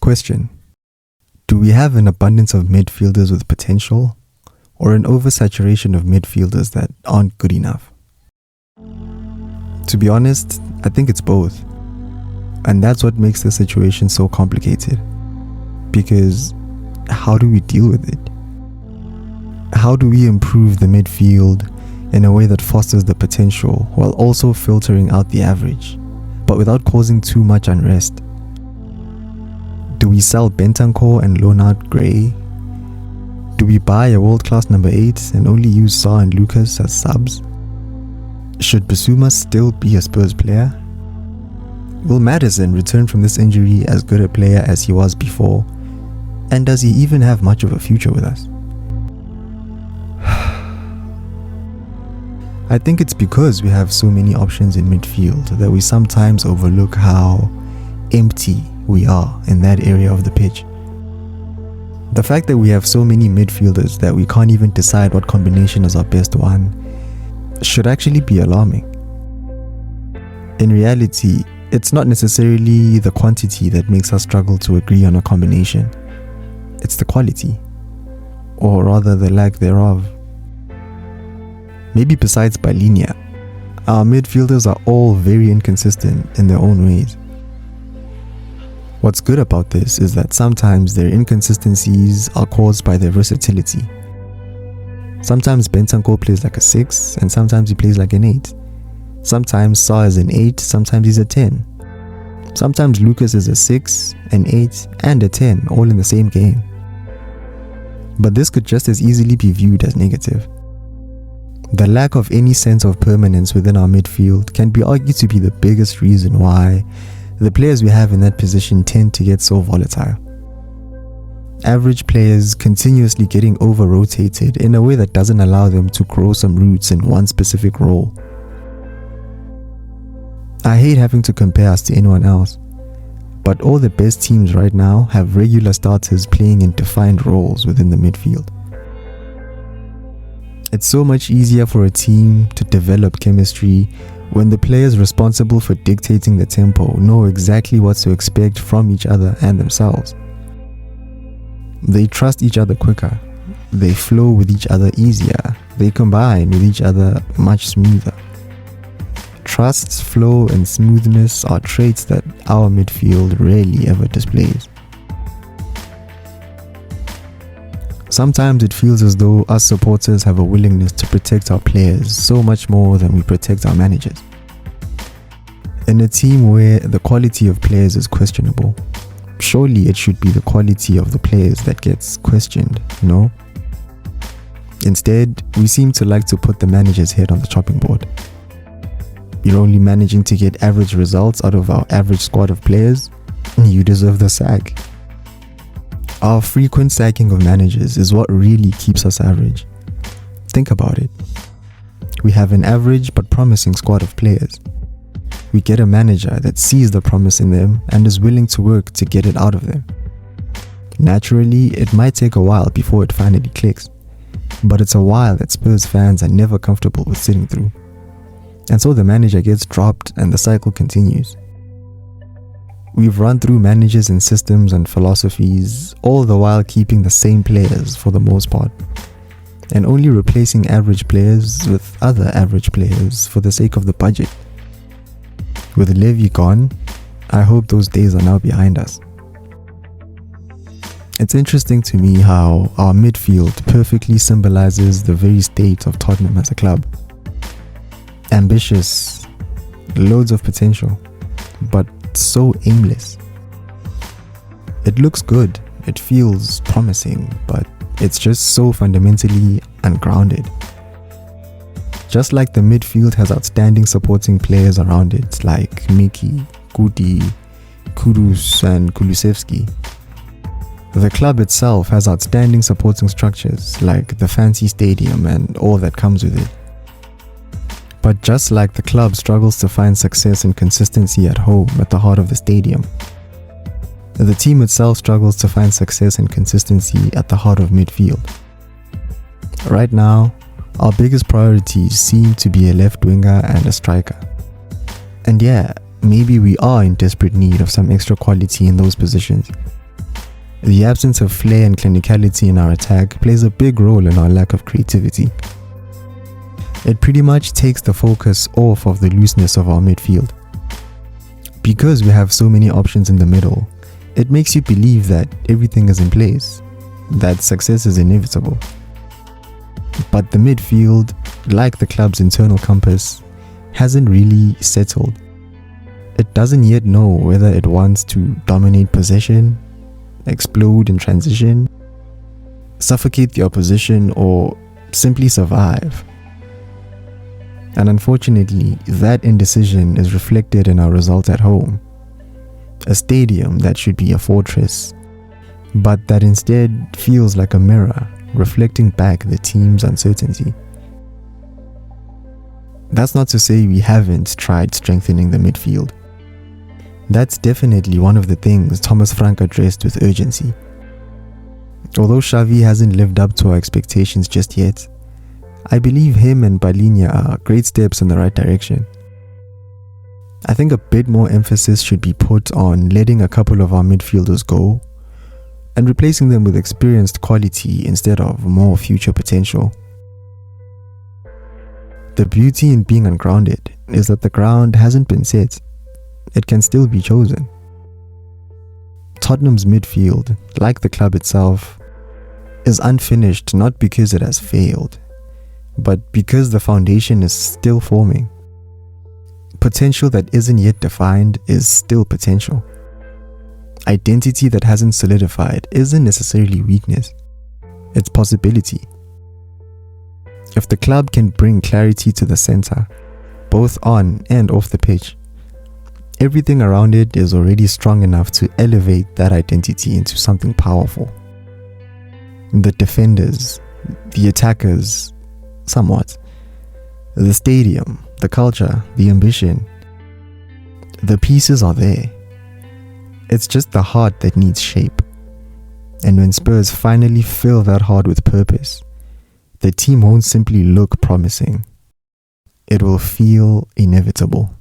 Question: do we have an abundance of midfielders with potential, or an oversaturation of midfielders that aren't good enough? To be honest, I think it's both. And that's what makes the situation so complicated. Because how do we deal with it? How do we improve the midfield in a way that fosters the potential while also filtering out the average, but without causing too much unrest? Do we sell Bentancur and loan out Gray? Do we buy a world-class number 8 and only use Sarr and Lucas as subs? Should Bissouma still be a Spurs player? Will Maddison return from this injury as good a player as he was before? And does he even have much of a future with us? I think it's because we have so many options in midfield that we sometimes overlook how empty we are in that area of the pitch. The fact that we have so many midfielders that we can't even decide what combination is our best one should actually be alarming. In reality, it's not necessarily the quantity that makes us struggle to agree on a combination. It's the quality, or rather the lack thereof. Maybe besides Balinia, our midfielders are all very inconsistent in their own ways. What's good about this is that sometimes their inconsistencies are caused by their versatility. Sometimes Bentancur plays like a 6 and sometimes he plays like an 8. Sometimes Sarr is an 8, sometimes he's a 10. Sometimes Lucas is a 6, an 8 and a 10 all in the same game. But this could just as easily be viewed as negative. The lack of any sense of permanence within our midfield can be argued to be the biggest reason why the players we have in that position tend to get so volatile. Average players continuously getting over-rotated in a way that doesn't allow them to grow some roots in one specific role. I hate having to compare us to anyone else, but all the best teams right now have regular starters playing in defined roles within the midfield. It's so much easier for a team to develop chemistry when the players responsible for dictating the tempo know exactly what to expect from each other and themselves. They trust each other quicker, they flow with each other easier, they combine with each other much smoother. Trust, flow and smoothness are traits that our midfield rarely ever displays. Sometimes it feels as though us supporters have a willingness to protect our players so much more than we protect our managers. In a team where the quality of players is questionable, surely it should be the quality of the players that gets questioned, no? Instead, we seem to like to put the manager's head on the chopping board. You're only managing to get average results out of our average squad of players, you deserve the sack. Our frequent sacking of managers is what really keeps us average. Think about it. We have an average but promising squad of players. We get a manager that sees the promise in them and is willing to work to get it out of them. Naturally, it might take a while before it finally clicks, but it's a while that Spurs fans are never comfortable with sitting through. And so the manager gets dropped and the cycle continues. We've run through managers and systems and philosophies, all the while keeping the same players for the most part, and only replacing average players with other average players for the sake of the budget. With Levy gone, I hope those days are now behind us. It's interesting to me how our midfield perfectly symbolizes the very state of Tottenham as a club. Ambitious, loads of potential, but so aimless. It looks good, it feels promising, but it's just so fundamentally ungrounded. Just like the midfield has outstanding supporting players around it like Miki, Kuti, Kudus and Kulusevski, the club itself has outstanding supporting structures like the fancy stadium and all that comes with it. But just like the club struggles to find success and consistency at home at the heart of the stadium, the team itself struggles to find success and consistency at the heart of midfield. Right now, our biggest priorities seem to be a left winger and a striker. And yeah, maybe we are in desperate need of some extra quality in those positions. The absence of flair and clinicality in our attack plays a big role in our lack of creativity. It pretty much takes the focus off of the looseness of our midfield. Because we have so many options in the middle, it makes you believe that everything is in place, that success is inevitable. But the midfield, like the club's internal compass, hasn't really settled. It doesn't yet know whether it wants to dominate possession, explode in transition, suffocate the opposition, or simply survive. And unfortunately, that indecision is reflected in our results at home. A stadium that should be a fortress, but that instead feels like a mirror reflecting back the team's uncertainty. That's not to say we haven't tried strengthening the midfield. That's definitely one of the things Thomas Frank addressed with urgency. Although Xavi hasn't lived up to our expectations just yet, I believe him and Palhinha are great steps in the right direction. I think a bit more emphasis should be put on letting a couple of our midfielders go and replacing them with experienced quality instead of more future potential. The beauty in being ungrounded is that the ground hasn't been set. It can still be chosen. Tottenham's midfield, like the club itself, is unfinished not because it has failed, but because the foundation is still forming. Potential that isn't yet defined is still potential. Identity that hasn't solidified isn't necessarily weakness, it's possibility. If the club can bring clarity to the center, both on and off the pitch, everything around it is already strong enough to elevate that identity into something powerful. The defenders, the attackers, somewhat. The stadium, the culture, the ambition. The pieces are there. It's just the heart that needs shape. And when Spurs finally fill that heart with purpose, the team won't simply look promising. It will feel inevitable.